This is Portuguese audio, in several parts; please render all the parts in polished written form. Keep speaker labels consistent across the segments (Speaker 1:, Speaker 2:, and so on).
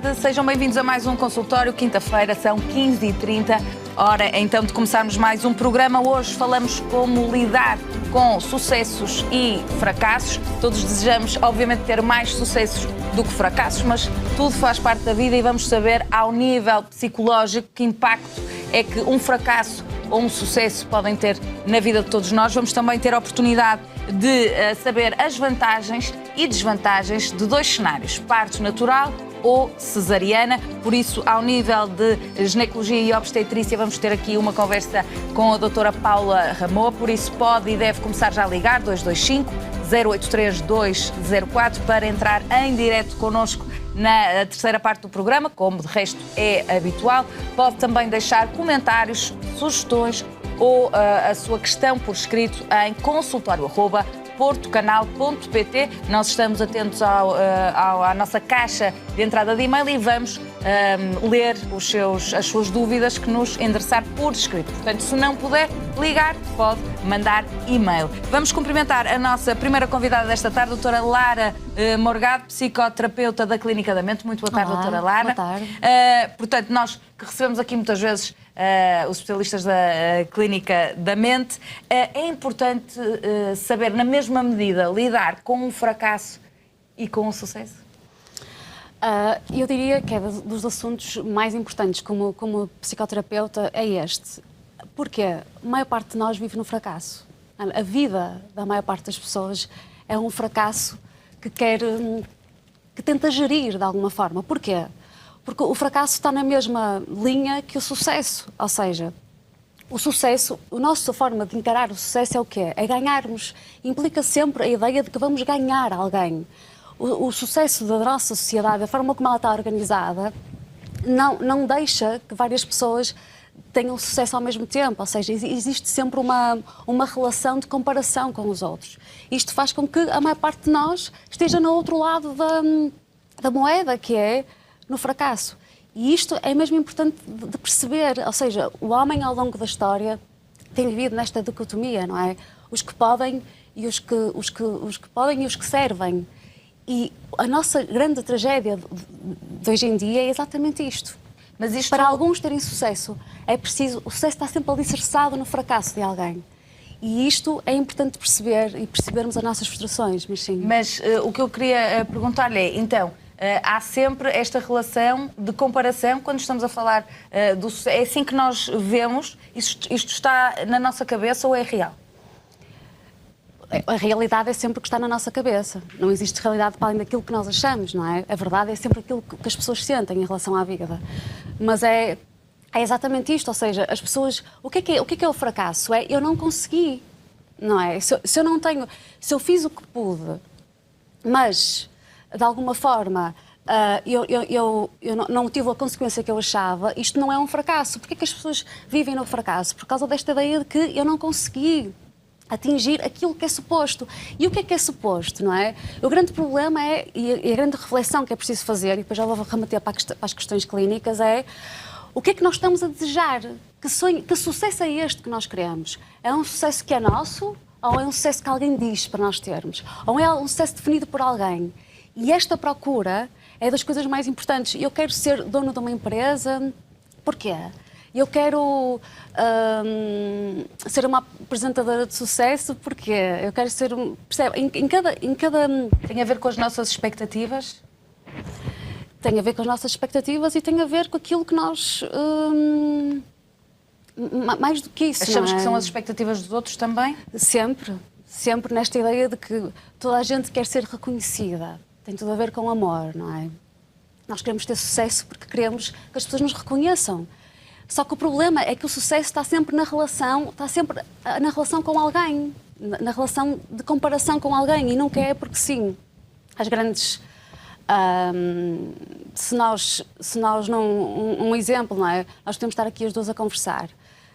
Speaker 1: tarde, sejam bem-vindos a mais um consultório. Quinta-feira, são 15h30. Hora então de começarmos mais um programa. Hoje falamos como lidar com sucessos e fracassos. Todos desejamos, obviamente, ter mais sucessos do que fracassos, mas tudo faz parte da vida e vamos saber, ao nível psicológico, que impacto é que um fracasso ou um sucesso podem ter na vida de todos nós. Vamos também ter a oportunidade de saber as vantagens e desvantagens de dois cenários, parto natural ou cesariana. Por isso, ao nível de ginecologia e obstetrícia, vamos ter aqui uma conversa com a doutora Paula Ramoa. Por isso, pode e deve começar já a ligar 225 083 204 para entrar em direto connosco na terceira parte do programa, como de resto é habitual. Pode também deixar comentários, sugestões ou a sua questão por escrito em consultório@portocanal.pt. Nós estamos atentos à nossa caixa de entrada de e-mail e vamos ler as suas dúvidas que nos endereçar por escrito. Portanto, se não puder ligar, pode mandar e-mail. Vamos cumprimentar a nossa primeira convidada desta tarde, a doutora Lara Morgado, psicoterapeuta da Clínica da Mente. Muito boa tarde, doutora Lara.
Speaker 2: Boa tarde.
Speaker 1: Portanto, nós que recebemos aqui muitas vezes os especialistas da Clínica da Mente, é importante saber, na mesma medida, lidar com um fracasso e com um sucesso?
Speaker 2: Eu diria que é dos assuntos mais importantes como psicoterapeuta é este. Porque a maior parte de nós vive no fracasso. A vida da maior parte das pessoas é um fracasso que tenta gerir de alguma forma. Porquê? Porque o fracasso está na mesma linha que o sucesso. Ou seja, o sucesso, a nossa forma de encarar o sucesso é o quê? É ganharmos. Implica sempre a ideia de que vamos ganhar alguém. O sucesso da nossa sociedade, a forma como ela está organizada, não deixa que várias pessoas tenham sucesso ao mesmo tempo. Ou seja, existe sempre uma relação de comparação com os outros. Isto faz com que a maior parte de nós esteja no outro lado da moeda, que é no fracasso. E isto é mesmo importante de perceber. Ou seja, o homem ao longo da história tem vivido nesta dicotomia, não é? Os que podem e os que podem e os que servem. E a nossa grande tragédia de hoje em dia é exatamente isto.
Speaker 1: Mas isto...
Speaker 2: Para alguns terem sucesso, é preciso... O sucesso está sempre alicerçado no fracasso de alguém. E isto é importante perceber e percebermos as nossas frustrações, mas sim.
Speaker 1: Mas o que eu queria perguntar-lhe é, então, há sempre esta relação de comparação quando estamos a falar do sucesso. É assim que nós vemos? Isto está na nossa cabeça ou é real?
Speaker 2: A realidade é sempre o que está na nossa cabeça. Não existe realidade para além daquilo que nós achamos, não é? A verdade é sempre aquilo que as pessoas sentem em relação à vida. Mas é exatamente isto, ou seja, as pessoas... O que é o fracasso? É eu não consegui, não é? Se eu não tenho... Se eu fiz o que pude, mas, de alguma forma, eu não tive a consequência que eu achava, isto não é um fracasso. Porquê é que as pessoas vivem no fracasso? Por causa desta ideia de que eu não consegui atingir aquilo que é suposto. E o que é suposto, não é? O grande problema é, e a grande reflexão que é preciso fazer, e depois já vou remeter para as questões clínicas, é o que é que nós estamos a desejar? Que sucesso é este que nós queremos? É um sucesso que é nosso ou é um sucesso que alguém diz para nós termos? Ou é um sucesso definido por alguém? E esta procura é das coisas mais importantes. Eu quero ser dono de uma empresa, porquê? Eu quero ser uma apresentadora de sucesso porque eu quero ser percebe? Em cada...
Speaker 1: Tem a ver com as nossas expectativas?
Speaker 2: Tem a ver com as nossas expectativas e tem a ver com aquilo que nós... mais do que isso,
Speaker 1: Achamos
Speaker 2: não é?
Speaker 1: que são as expectativas dos outros também?
Speaker 2: Sempre. Sempre nesta ideia de que toda a gente quer ser reconhecida. Tem tudo a ver com amor, não é? Nós queremos ter sucesso porque queremos que as pessoas nos reconheçam. Só que o problema é que o sucesso está sempre na relação com alguém, na relação de comparação com alguém, e nunca é porque sim. As grandes... se nós não... Um exemplo, não é? Nós podemos estar aqui as duas a conversar.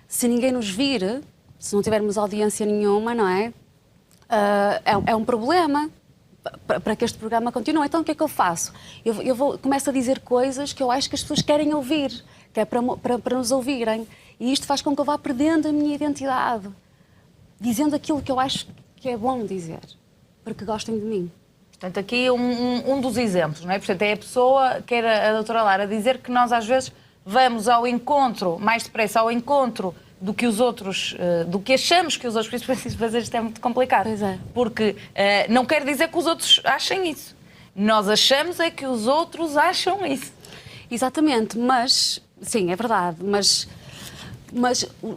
Speaker 2: Se ninguém nos vir, se não tivermos audiência nenhuma, não é? É um problema para que este programa continue. Então o que é que eu faço? Começo a dizer coisas que eu acho que as pessoas querem ouvir, que é para nos ouvirem. E isto faz com que eu vá perdendo a minha identidade, dizendo aquilo que eu acho que é bom dizer, para que gostem de mim.
Speaker 1: Portanto, aqui um dos exemplos, não é? Portanto, é a pessoa, que era a doutora Lara, dizer que nós às vezes vamos ao encontro, mais depressa ao encontro do que os outros, do que achamos que os outros, principalmente fazer isto é muito complicado.
Speaker 2: Pois é.
Speaker 1: Porque não quer dizer que os outros achem isso. Nós achamos é que os outros acham isso.
Speaker 2: Exatamente, mas, sim, é verdade, mas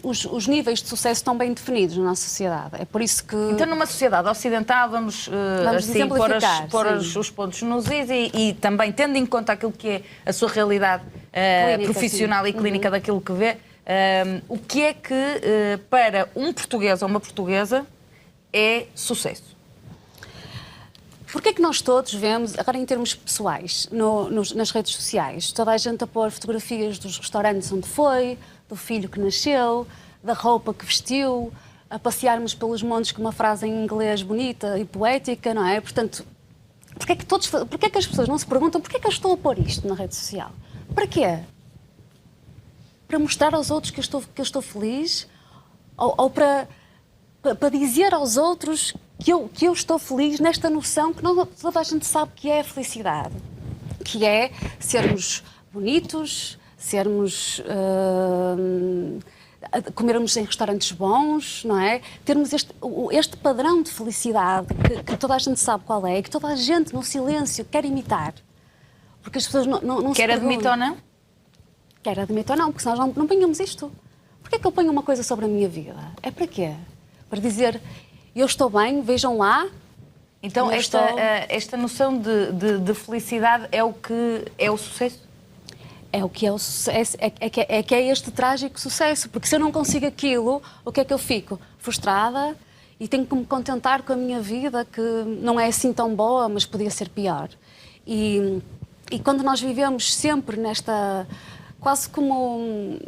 Speaker 2: os níveis de sucesso estão bem definidos na nossa sociedade. É por isso que...
Speaker 1: Então, numa sociedade ocidental, vamos assim, pôr os pontos nos is e também tendo em conta aquilo que é a sua realidade clínica, profissional, sim, e clínica daquilo que vê, o que é que para um português ou uma portuguesa é sucesso?
Speaker 2: Porquê é que nós todos vemos, agora em termos pessoais, nas redes sociais, toda a gente a pôr fotografias dos restaurantes onde foi, do filho que nasceu, da roupa que vestiu, a passearmos pelos montes com uma frase em inglês bonita e poética, não é? Portanto, porquê é que as pessoas não se perguntam porquê é que eu estou a pôr isto na rede social? Para quê? Para mostrar aos outros que eu estou feliz? Ou para dizer aos outros que eu estou feliz nesta noção que toda a gente sabe que é a felicidade? Que é sermos bonitos, sermos... comermos em restaurantes bons, não é? Termos este padrão de felicidade que toda a gente sabe qual é e que toda a gente, no silêncio, quer imitar. Porque as pessoas não
Speaker 1: quer admitir ou não?
Speaker 2: Quer admitir ou não, porque senão não ponhamos isto. Porquê é que eu ponho uma coisa sobre a minha vida? É para quê? Para dizer, eu estou bem, vejam lá.
Speaker 1: Então, esta noção de felicidade é o que é o sucesso?
Speaker 2: É o que é o sucesso, é que é este trágico sucesso, porque se eu não consigo aquilo, o que é que eu fico? Frustrada e tenho que me contentar com a minha vida, que não é assim tão boa, mas podia ser pior. E quando nós vivemos sempre nesta, quase como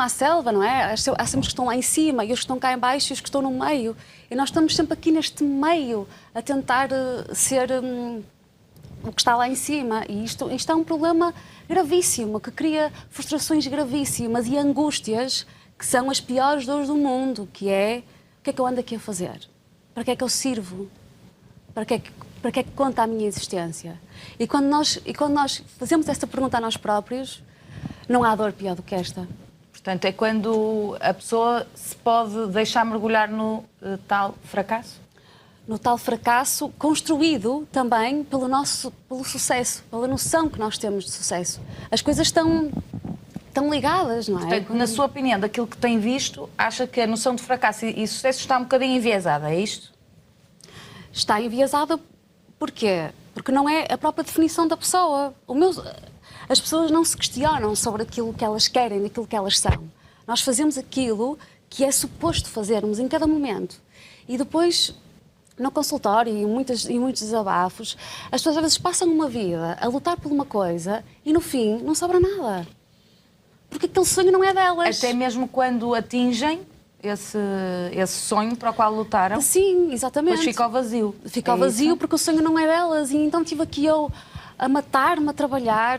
Speaker 2: a selva, não é? Há sempre os que estão lá em cima e os que estão cá em baixo e os que estão no meio. E nós estamos sempre aqui neste meio a tentar ser o que está lá em cima. E isto é um problema gravíssimo, que cria frustrações gravíssimas e angústias que são as piores dores do mundo, que é o que é que eu ando aqui a fazer? Para que é que eu sirvo? Para que é que conta a minha existência? E quando nós fazemos esta pergunta a nós próprios, não há dor pior do que esta.
Speaker 1: Portanto, é quando a pessoa se pode deixar mergulhar no tal fracasso?
Speaker 2: No tal fracasso construído também pelo sucesso, pela noção que nós temos de sucesso. As coisas estão ligadas, não é?
Speaker 1: Portanto, na sua opinião, daquilo que tem visto, acha que a noção de fracasso e sucesso está um bocadinho enviesada, é isto?
Speaker 2: Está enviesada porquê? Porque não é a própria definição da pessoa. As pessoas não se questionam sobre aquilo que elas querem, daquilo que elas são. Nós fazemos aquilo que é suposto fazermos em cada momento. E depois, no consultório e muitos desabafos, as pessoas às vezes passam uma vida a lutar por uma coisa e no fim não sobra nada. Porque aquele sonho não é delas.
Speaker 1: Até mesmo quando atingem esse sonho para o qual lutaram.
Speaker 2: Sim, exatamente.
Speaker 1: Depois fica ao vazio.
Speaker 2: Fica ao vazio porque o sonho não é delas. E então tive aqui eu a matar-me, a trabalhar,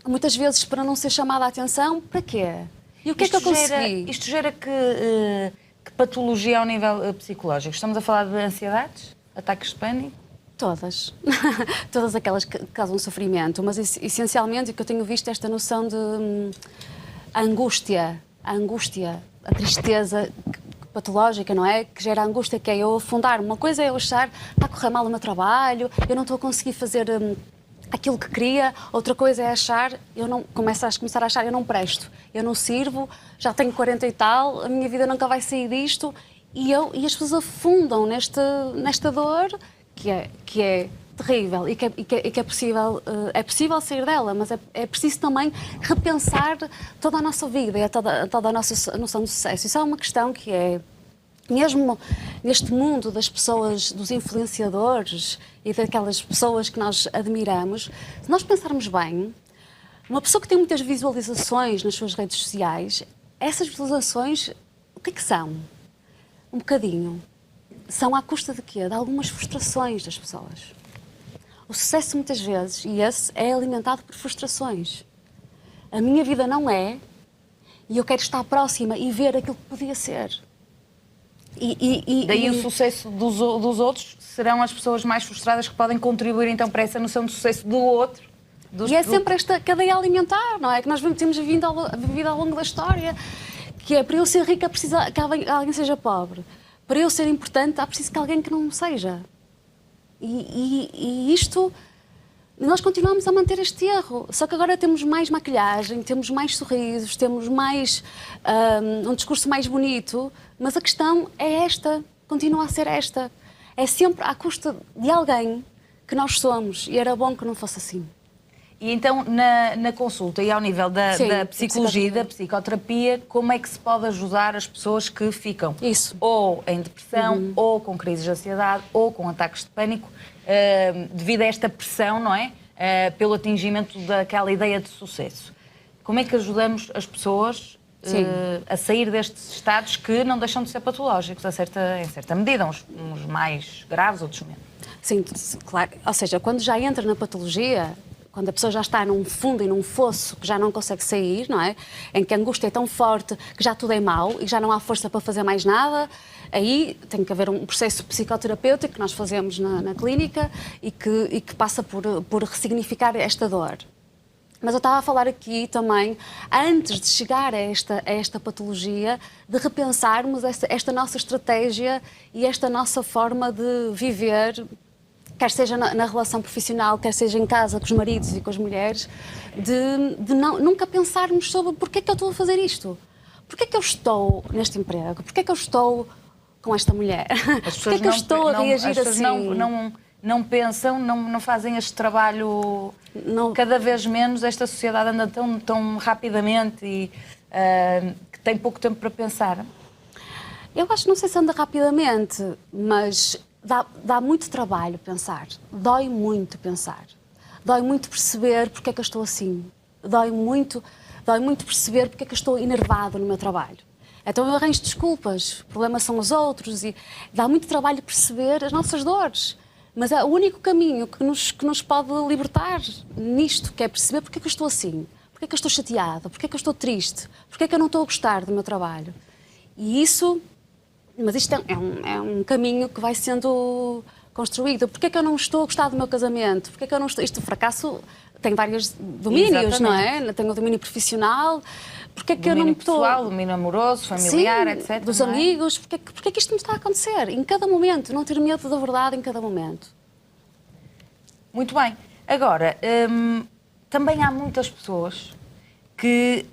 Speaker 2: muitas vezes para não ser chamada a atenção. Para quê? E o que é que eu consegui?
Speaker 1: Isto gera que patologia ao nível psicológico? Estamos a falar de ansiedades? Ataques de pânico?
Speaker 2: Todas. Todas aquelas que causam sofrimento. Mas essencialmente o que eu tenho visto é esta noção de a angústia, a tristeza patológica, não é? Que gera a angústia, que é eu afundar. Uma coisa é eu achar que está a correr mal o meu trabalho, eu não estou a conseguir fazer aquilo que queria. Outra coisa é achar, começar a achar, eu não presto, eu não sirvo, já tenho 40 e tal, a minha vida nunca vai sair disto. E as pessoas afundam nesta dor que é terrível e que é possível sair dela, mas é preciso também repensar toda a nossa vida e toda a nossa noção de sucesso. Isso é uma questão que é, mesmo neste mundo das pessoas, dos influenciadores e daquelas pessoas que nós admiramos, se nós pensarmos bem, uma pessoa que tem muitas visualizações nas suas redes sociais, essas visualizações, o que é que são? Um bocadinho. São à custa de quê? De algumas frustrações das pessoas. O sucesso, muitas vezes, e esse é alimentado por frustrações. A minha vida não é, e eu quero estar próxima e ver aquilo que podia ser.
Speaker 1: Daí o sucesso dos outros serão as pessoas mais frustradas que podem contribuir então para essa noção de sucesso do outro.
Speaker 2: E é sempre esta cadeia alimentar, não é? Que nós temos vivido ao longo da história, que é para eu ser rica, precisa que alguém seja pobre. Para eu ser importante, há preciso que alguém que não seja. E isto, nós continuamos a manter este erro. Só que agora temos mais maquilhagem, temos mais sorrisos, temos mais um discurso mais bonito, mas a questão é esta, continua a ser esta. É sempre à custa de alguém que nós somos, e era bom que não fosse assim.
Speaker 1: E então, na consulta e ao nível da psicologia e da psicoterapia, como é que se pode ajudar as pessoas que ficam ou em depressão, ou com crises de ansiedade, ou com ataques de pânico, devido a esta pressão, não é? Pelo atingimento daquela ideia de sucesso. Como é que ajudamos as pessoas a sair destes estados que não deixam de ser patológicos, em certa medida, uns mais graves, outros menos?
Speaker 2: Sim, claro. Ou seja, quando já entra na patologia, quando a pessoa já está num fundo e num fosso que já não consegue sair, não é? Em que a angústia é tão forte que já tudo é mau e já não há força para fazer mais nada, aí tem que haver um processo psicoterapêutico que nós fazemos na clínica e que passa por ressignificar esta dor. Mas eu estava a falar aqui também, antes de chegar a esta patologia, de repensarmos esta nossa estratégia e esta nossa forma de viver, quer seja na relação profissional, quer seja em casa com os maridos e com as mulheres, de nunca pensarmos sobre porque é que eu estou a fazer isto, porque é que eu estou neste emprego, porque é que eu estou com esta mulher, porque é que eu estou a reagir assim.
Speaker 1: Não pensam, não fazem este trabalho cada vez menos. Esta sociedade anda tão rapidamente e que tem pouco tempo para pensar.
Speaker 2: Eu acho que não sei se anda rapidamente, mas dá muito trabalho pensar. Dói muito pensar. Dói muito perceber porque é que eu estou assim. Dói muito perceber porque é que eu estou enervado no meu trabalho. Então eu arranjo desculpas, o problema são os outros e dá muito trabalho perceber as nossas dores. Mas é o único caminho que nos pode libertar nisto, que é perceber porque é que eu estou assim, porque é que eu estou chateada, porque é que eu estou triste, porque é que eu não estou a gostar do meu trabalho. E isto é um caminho que vai sendo construído. Porque é que eu não estou a gostar do meu casamento? Porque é que eu não estou... Isto, o fracasso tem vários domínios, não é? Tem o domínio profissional. Porque é que eu não estou...
Speaker 1: pessoal, domínio amoroso, familiar, etc.
Speaker 2: Dos amigos. Porque é que isto me está a acontecer? Em cada momento. Não ter medo da verdade em cada momento.
Speaker 1: Muito bem. Agora, também há muitas pessoas que,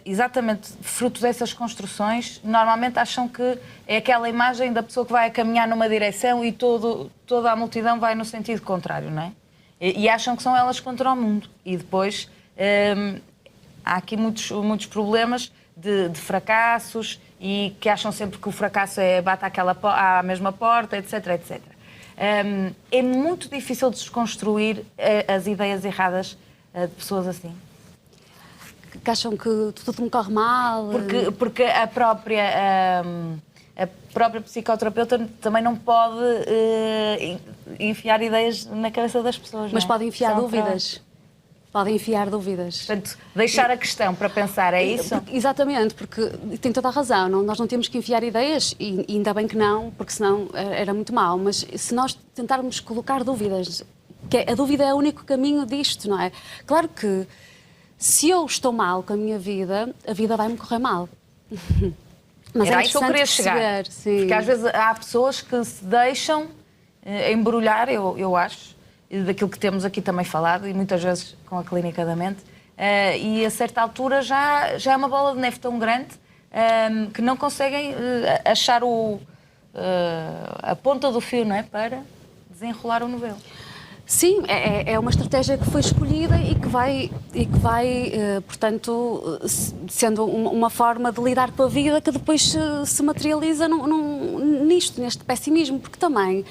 Speaker 1: exatamente fruto dessas construções, normalmente acham que é aquela imagem da pessoa que vai a caminhar numa direção e toda a multidão vai no sentido contrário, não é? E acham que são elas contra o mundo. E depois... há aqui muitos problemas de fracassos e que acham sempre que o fracasso bate à mesma porta, etc, etc. É muito difícil desconstruir as ideias erradas de pessoas assim.
Speaker 2: Que acham que tudo me corre mal.
Speaker 1: Porque a própria psicoterapeuta também não pode enfiar ideias na cabeça das pessoas.
Speaker 2: Mas pode enfiar dúvidas. Podem enfiar dúvidas.
Speaker 1: Portanto, deixar a questão para pensar, é isso?
Speaker 2: Exatamente, porque tem toda a razão. Nós não temos que enfiar ideias, e ainda bem que não, porque senão era muito mau. Mas se nós tentarmos colocar dúvidas, a dúvida é o único caminho disto, não é? Claro que se eu estou mal com a minha vida, a vida vai-me correr mal. Mas
Speaker 1: era aí que eu queria chegar. Sim. Porque às vezes há pessoas que se deixam embrulhar, eu acho, daquilo que temos aqui também falado, e muitas vezes com a Clínica da Mente, e a certa altura já é uma bola de neve tão grande que não conseguem achar a ponta do fio, não é? Para desenrolar o novelo.
Speaker 2: Sim, é uma estratégia que foi escolhida e que vai portanto, sendo uma forma de lidar com a vida que depois se materializa neste pessimismo, porque também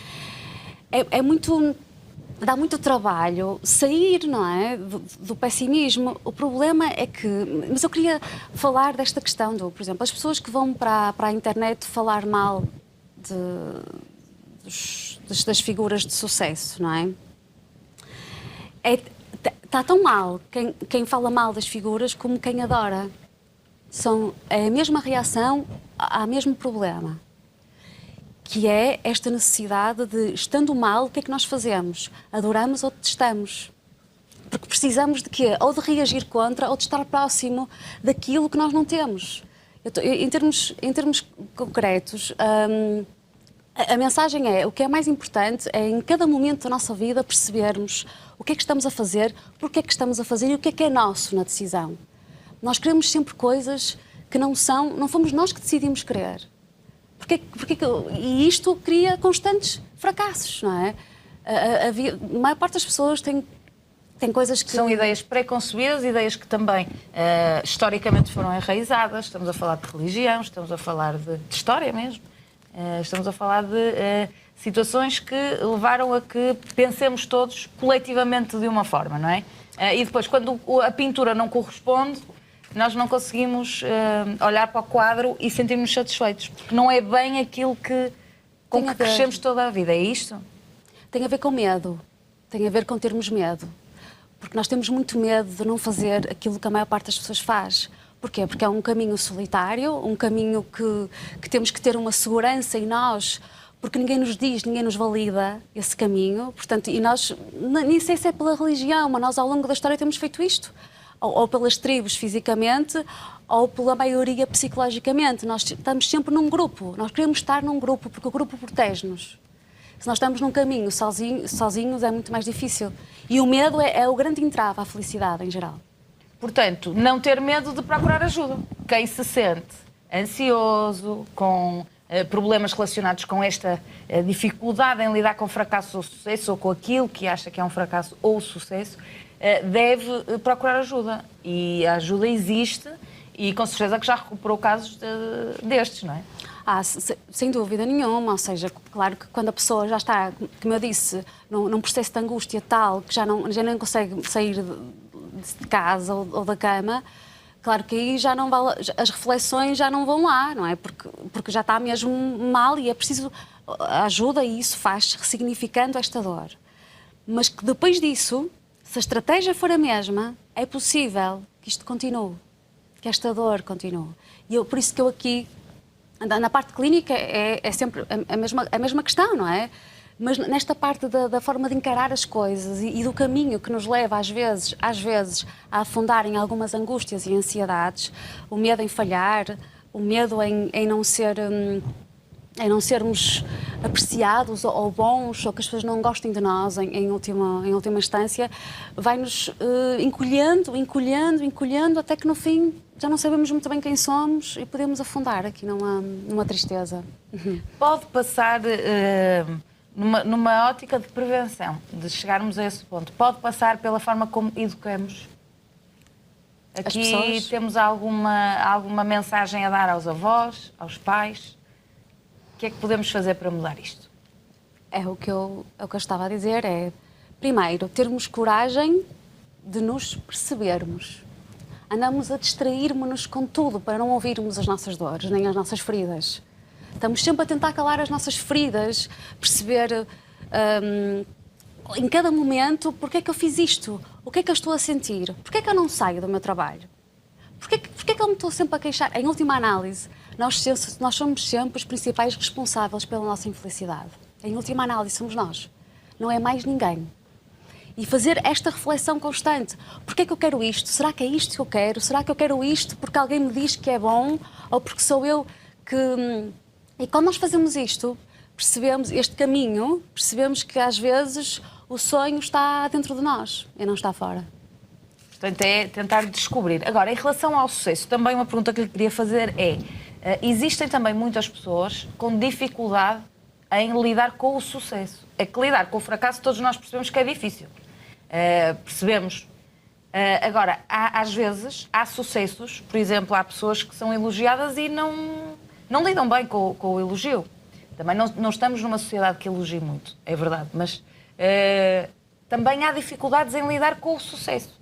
Speaker 2: dá muito trabalho sair, não é, do pessimismo. O problema é que... Mas eu queria falar desta questão por exemplo, as pessoas que vão para a internet falar mal das figuras de sucesso, não é? Está tão mal quem fala mal das figuras como quem adora. É a mesma reação ao mesmo problema. que é esta necessidade de, estando mal, o que é que nós fazemos? Adoramos ou detestamos? Porque precisamos de quê? Ou de reagir contra, ou de estar próximo daquilo que nós não temos. Em termos concretos, a mensagem é, o que é mais importante é, em cada momento da nossa vida, percebermos o que é que estamos a fazer, porque é que estamos a fazer e o que é nosso na decisão. Nós queremos sempre coisas que não fomos nós que decidimos querer. E isto cria constantes fracassos, não é? A maior parte das pessoas tem coisas que...
Speaker 1: São ideias pré-concebidas, ideias que também historicamente foram enraizadas. Estamos a falar de religião, estamos a falar de história mesmo. Estamos a falar de situações que levaram a que pensemos todos coletivamente de uma forma, não é? E depois, quando a pintura não corresponde, nós não conseguimos olhar para o quadro e sentirmos satisfeitos, porque não é bem aquilo com que crescemos toda a vida. É isto?
Speaker 2: Tem a ver com medo. Tem a ver com termos medo. Porque nós temos muito medo de não fazer aquilo que a maior parte das pessoas faz. Porquê? Porque é um caminho solitário, um caminho que temos que ter uma segurança em nós, porque ninguém nos diz, ninguém nos valida esse caminho. Portanto, e nós, nem sei se é pela religião, mas nós ao longo da história temos feito isto. Ou pelas tribos fisicamente, ou pela maioria psicologicamente. Nós estamos sempre num grupo, nós queremos estar num grupo, porque o grupo protege-nos. Se nós estamos num caminho sozinhos é muito mais difícil. E o medo é o grande entrave à felicidade em geral.
Speaker 1: Portanto, não ter medo de procurar ajuda. Quem se sente ansioso, com problemas relacionados com esta dificuldade em lidar com fracasso ou sucesso, ou com aquilo que acha que é um fracasso ou sucesso, deve procurar ajuda. E a ajuda existe e com certeza que já recuperou casos destes, não é?
Speaker 2: Sem dúvida nenhuma, ou seja, claro que quando a pessoa já está, como eu disse, num processo de angústia tal que já nem consegue sair de casa ou da cama, claro que aí já não vale, as reflexões já não vão lá, não é? Porque já está mesmo mal e é preciso ajuda e isso faz ressignificando esta dor. Mas que depois disso, se a estratégia for a mesma, é possível que isto continue, que esta dor continue. E por isso que eu aqui, na parte clínica, é sempre a mesma questão, não é? Mas nesta parte da forma de encarar as coisas e do caminho que nos leva, às vezes, a afundar em algumas angústias e ansiedades, o medo em falhar, o medo em não sermos apreciados ou bons, ou que as pessoas não gostem de nós em última instância, vai-nos encolhendo, até que no fim já não sabemos muito bem quem somos e podemos afundar aqui numa tristeza.
Speaker 1: Pode passar, numa ótica de prevenção, de chegarmos a esse ponto, pode passar pela forma como educamos? Aqui temos alguma mensagem a dar aos avós, aos pais? O que é que podemos fazer para mudar isto?
Speaker 2: É o que eu estava a dizer, primeiro, termos coragem de nos percebermos. Andamos a distrairmos-nos com tudo para não ouvirmos as nossas dores, nem as nossas feridas. Estamos sempre a tentar calar as nossas feridas, perceber em cada momento porque é que eu fiz isto, o que é que eu estou a sentir, porque é que eu não saio do meu trabalho, porque é que eu me estou sempre a queixar. Em última análise, nós somos sempre os principais responsáveis pela nossa infelicidade. Em última análise, somos nós. Não é mais ninguém. E fazer esta reflexão constante. Porquê é que eu quero isto? Será que é isto que eu quero? Será que eu quero isto porque alguém me diz que é bom? Ou porque sou eu que... E quando nós fazemos isto, percebemos este caminho, percebemos que às vezes o sonho está dentro de nós e não está fora.
Speaker 1: Portanto, é tentar descobrir. Agora, em relação ao sucesso, também uma pergunta que lhe queria fazer é: existem também muitas pessoas com dificuldade em lidar com o sucesso. É que lidar com o fracasso todos nós percebemos que é difícil. Percebemos. Agora, às vezes, há sucessos, por exemplo, há pessoas que são elogiadas e não lidam bem com o elogio. Também não estamos numa sociedade que elogie muito, é verdade, mas também há dificuldades em lidar com o sucesso.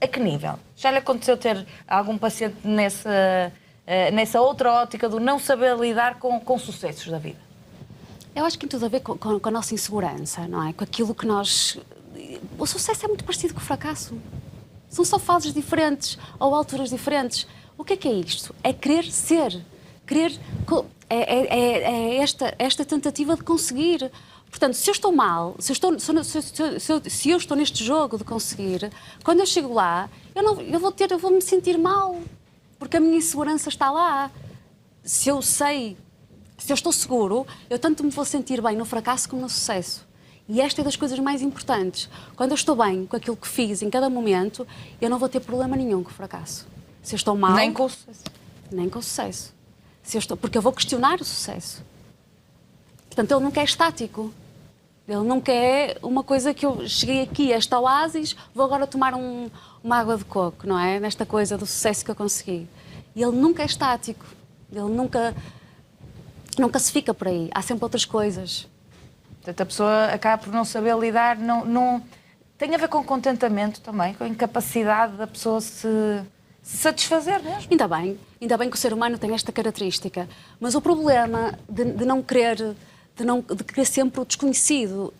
Speaker 1: A que nível? Já lhe aconteceu ter algum paciente nessa outra ótica do não saber lidar com sucessos da vida?
Speaker 2: Eu acho que tem tudo a ver com a nossa insegurança, não é? Com aquilo que nós... O sucesso é muito parecido com o fracasso. São só fases diferentes ou alturas diferentes. O que é isto? É querer ser querer... esta tentativa de conseguir. Portanto, se eu estou mal, se eu estou neste jogo de conseguir, quando eu chego lá, eu vou me sentir mal, porque a minha insegurança está lá. Se eu estou seguro, eu tanto me vou sentir bem no fracasso como no sucesso. E esta é das coisas mais importantes. Quando eu estou bem com aquilo que fiz em cada momento, eu não vou ter problema nenhum com o fracasso. Se eu estou mal...
Speaker 1: Nem com o sucesso.
Speaker 2: Nem com o sucesso. Porque eu vou questionar o sucesso. Portanto, ele nunca é estático. Ele nunca é uma coisa que eu cheguei aqui, este oásis, vou agora tomar uma água de coco, não é? Nesta coisa do sucesso que eu consegui. E ele nunca é estático. Ele nunca se fica por aí. Há sempre outras coisas.
Speaker 1: Portanto, a pessoa acaba por não saber lidar. Tem a ver com contentamento também, com a incapacidade da pessoa se satisfazer mesmo.
Speaker 2: Ainda bem que o ser humano tem esta característica. Mas o problema de não querer, de querer sempre o desconhecido,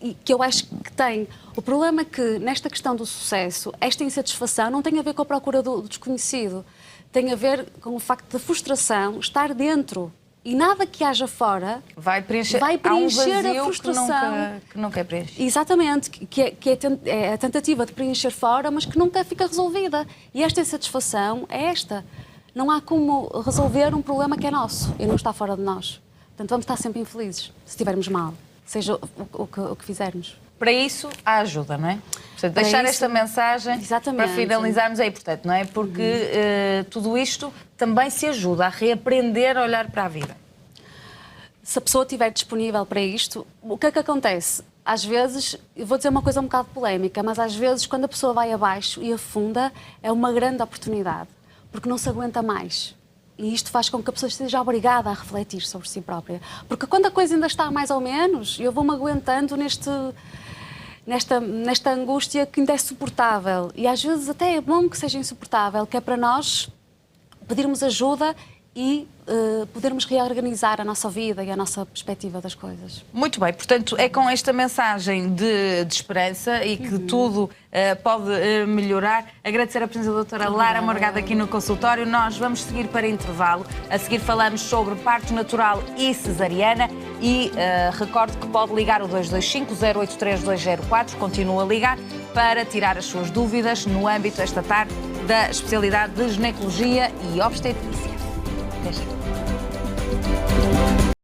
Speaker 2: e que eu acho que tem, o problema é que nesta questão do sucesso, esta insatisfação não tem a ver com a procura do desconhecido, tem a ver com o facto da frustração estar dentro. E nada que haja fora vai preencher a frustração
Speaker 1: que nunca é preenchido.
Speaker 2: Exatamente, que é a tentativa de preencher fora, mas que nunca fica resolvida. E esta insatisfação é esta. Não há como resolver um problema que é nosso e não está fora de nós. Portanto, vamos estar sempre infelizes se estivermos mal, seja o que fizermos.
Speaker 1: Para isso, há ajuda, não é? Portanto, deixar esta mensagem para finalizarmos aí, portanto, não é? Porque tudo isto também se ajuda a reaprender a olhar para a vida.
Speaker 2: Se a pessoa estiver disponível para isto, o que é que acontece? Às vezes, eu vou dizer uma coisa um bocado polémica, mas às vezes quando a pessoa vai abaixo e afunda, é uma grande oportunidade, porque não se aguenta mais. E isto faz com que a pessoa esteja obrigada a refletir sobre si própria. Porque quando a coisa ainda está mais ou menos, eu vou-me aguentando nesta angústia que ainda é suportável. E às vezes até é bom que seja insuportável, que é para nós pedirmos ajuda e podermos reorganizar a nossa vida e a nossa perspectiva das coisas.
Speaker 1: Muito bem, portanto, é com esta mensagem de esperança e que tudo pode melhorar. Agradecer a presença da doutora Lara Morgado aqui no consultório. Nós vamos seguir para intervalo. A seguir falamos sobre parto natural e cesariana e recordo que pode ligar o 225-083-204, continua a ligar, para tirar as suas dúvidas no âmbito, esta tarde, da especialidade de ginecologia e obstetrícia. Até já.